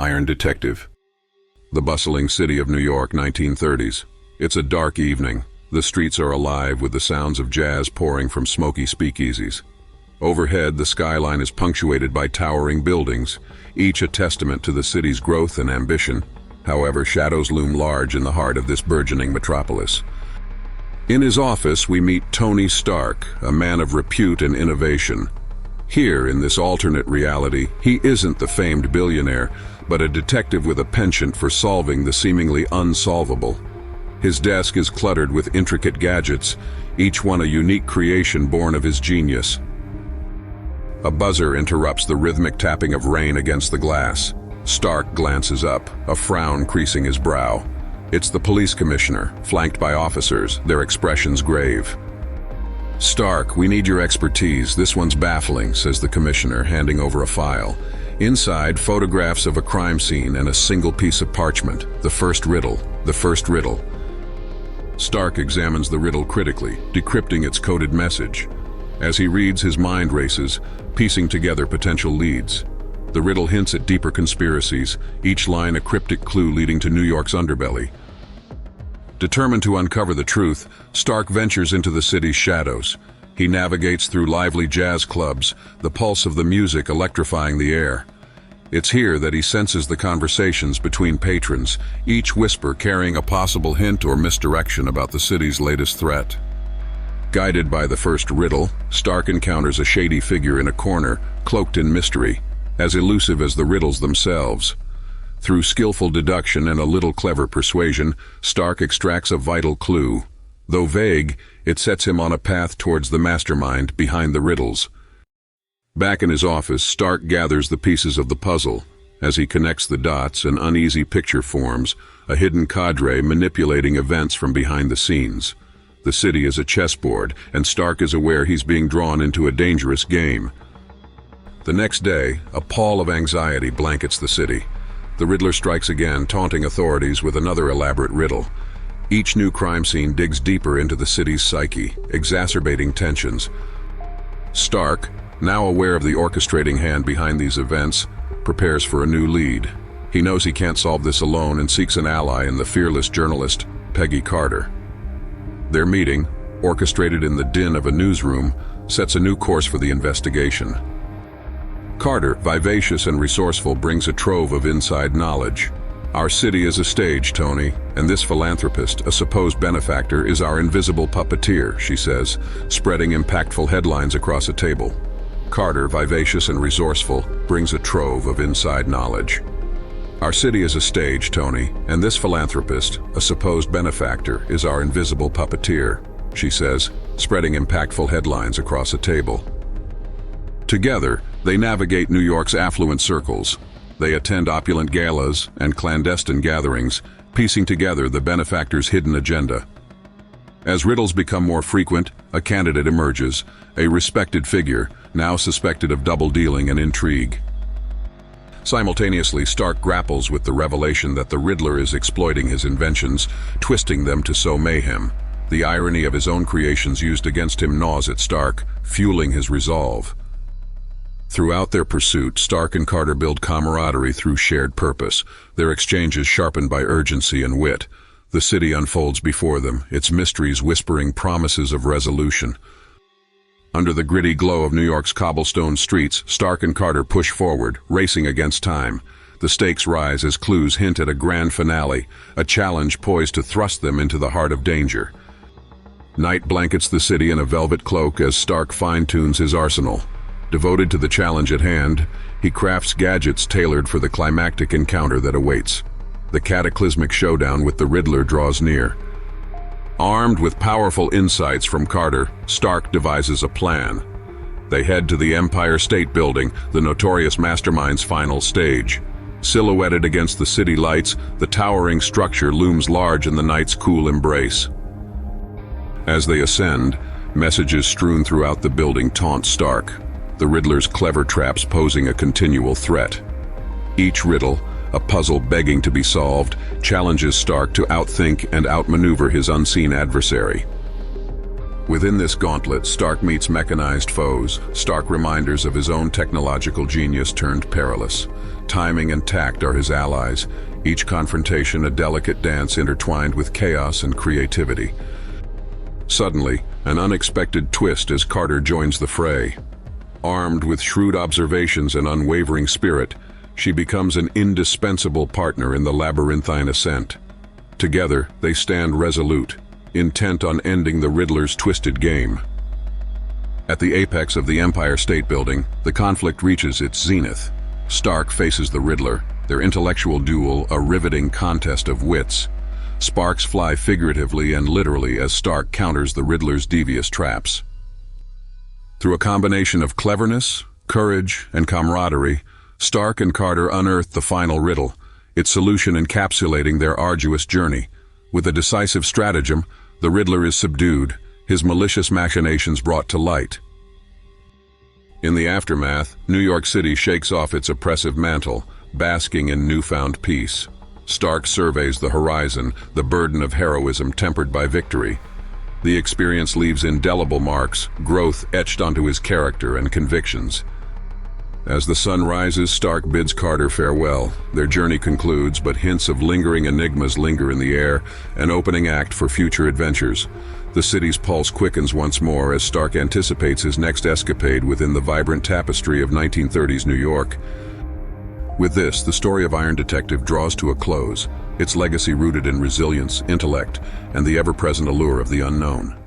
Iron Detective. The bustling city of New York, 1930s. It's a dark evening. The streets are alive with the sounds of jazz pouring from smoky speakeasies. Overhead, the skyline is punctuated by towering buildings, each a testament to the city's growth and ambition. However, shadows loom large in the heart of this burgeoning metropolis. In his office, we meet Tony Stark, a man of repute and innovation. Here, in this alternate reality, he isn't the famed billionaire, but a detective with a penchant for solving the seemingly unsolvable. His desk is cluttered with intricate gadgets, each one a unique creation born of his genius. A buzzer interrupts the rhythmic tapping of rain against the glass. Stark glances up, a frown creasing his brow. It's the police commissioner, flanked by officers, their expressions grave. "Stark, we need your expertise. This one's baffling," says the commissioner, handing over a file. Inside, photographs of a crime scene and a single piece of parchment. The first riddle. Stark examines the riddle critically, decrypting its coded message. As he reads, his mind races, piecing together potential leads. The riddle hints at deeper conspiracies, each line a cryptic clue leading to New York's underbelly. Determined to uncover the truth, Stark ventures into the city's shadows. He navigates through lively jazz clubs, the pulse of the music electrifying the air. It's here that he senses the conversations between patrons, each whisper carrying a possible hint or misdirection about the city's latest threat. Guided by the first riddle, Stark encounters a shady figure in a corner, cloaked in mystery, as elusive as the riddles themselves. Through skillful deduction and a little clever persuasion, Stark extracts a vital clue. Though vague, it sets him on a path towards the mastermind behind the riddles. Back in his office, Stark gathers the pieces of the puzzle. As he connects the dots, an uneasy picture forms, a hidden cadre manipulating events from behind the scenes. The city is a chessboard, and Stark is aware he's being drawn into a dangerous game. The next day, a pall of anxiety blankets the city. The Riddler strikes again, taunting authorities with another elaborate riddle. Each new crime scene digs deeper into the city's psyche, exacerbating tensions. Stark, now aware of the orchestrating hand behind these events, prepares for a new lead. He knows he can't solve this alone and seeks an ally in the fearless journalist, Peggy Carter. Their meeting, orchestrated in the din of a newsroom, sets a new course for the investigation. Carter, vivacious and resourceful, brings a trove of inside knowledge. "Our city is a stage, Tony, and this philanthropist, a supposed benefactor, is our invisible puppeteer," she says, spreading impactful headlines across a table. Carter, vivacious and resourceful, brings a trove of inside knowledge. "Our city is a stage, Tony, and this philanthropist, a supposed benefactor, is our invisible puppeteer," she says, spreading impactful headlines across a table. Together, they navigate New York's affluent circles. They attend opulent galas and clandestine gatherings, piecing together the benefactor's hidden agenda. As riddles become more frequent, a candidate emerges, a respected figure, now suspected of double-dealing and intrigue. Simultaneously, Stark grapples with the revelation that the Riddler is exploiting his inventions, twisting them to sow mayhem. The irony of his own creations used against him gnaws at Stark, fueling his resolve. Throughout their pursuit, Stark and Carter build camaraderie through shared purpose, their exchanges sharpened by urgency and wit. The city unfolds before them, its mysteries whispering promises of resolution. Under the gritty glow of New York's cobblestone streets, Stark and Carter push forward, racing against time. The stakes rise as clues hint at a grand finale, a challenge poised to thrust them into the heart of danger. Night blankets the city in a velvet cloak as Stark fine-tunes his arsenal. Devoted to the challenge at hand, he crafts gadgets tailored for the climactic encounter that awaits. The cataclysmic showdown with the Riddler draws near. Armed with powerful insights from Carter, Stark devises a plan. They head to the Empire State Building, the notorious mastermind's final stage. Silhouetted against the city lights, the towering structure looms large in the night's cool embrace. As they ascend, messages strewn throughout the building taunt Stark, the Riddler's clever traps posing a continual threat. Each riddle, a puzzle begging to be solved, challenges Stark to outthink and outmaneuver his unseen adversary. Within this gauntlet, Stark meets mechanized foes, stark reminders of his own technological genius turned perilous. Timing and tact are his allies, each confrontation a delicate dance intertwined with chaos and creativity. Suddenly, an unexpected twist as Carter joins the fray. Armed with shrewd observations and unwavering spirit, she becomes an indispensable partner in the labyrinthine ascent. Together, they stand resolute, intent on ending the Riddler's twisted game. At the apex of the Empire State Building, the conflict reaches its zenith. Stark faces the Riddler, their intellectual duel a riveting contest of wits. Sparks fly figuratively and literally as Stark counters the Riddler's devious traps. Through a combination of cleverness, courage, and camaraderie, Stark and Carter unearth the final riddle, its solution encapsulating their arduous journey. With a decisive stratagem, the Riddler is subdued, his malicious machinations brought to light. In the aftermath, New York City shakes off its oppressive mantle, basking in newfound peace. Stark surveys the horizon, the burden of heroism tempered by victory. The experience leaves indelible marks, growth etched onto his character and convictions. As the sun rises, Stark bids Carter farewell. Their journey concludes, but hints of lingering enigmas linger in the air, an opening act for future adventures. The city's pulse quickens once more as Stark anticipates his next escapade within the vibrant tapestry of 1930s New York. With this, the story of Iron Detective draws to a close, its legacy rooted in resilience, intellect, and the ever-present allure of the unknown.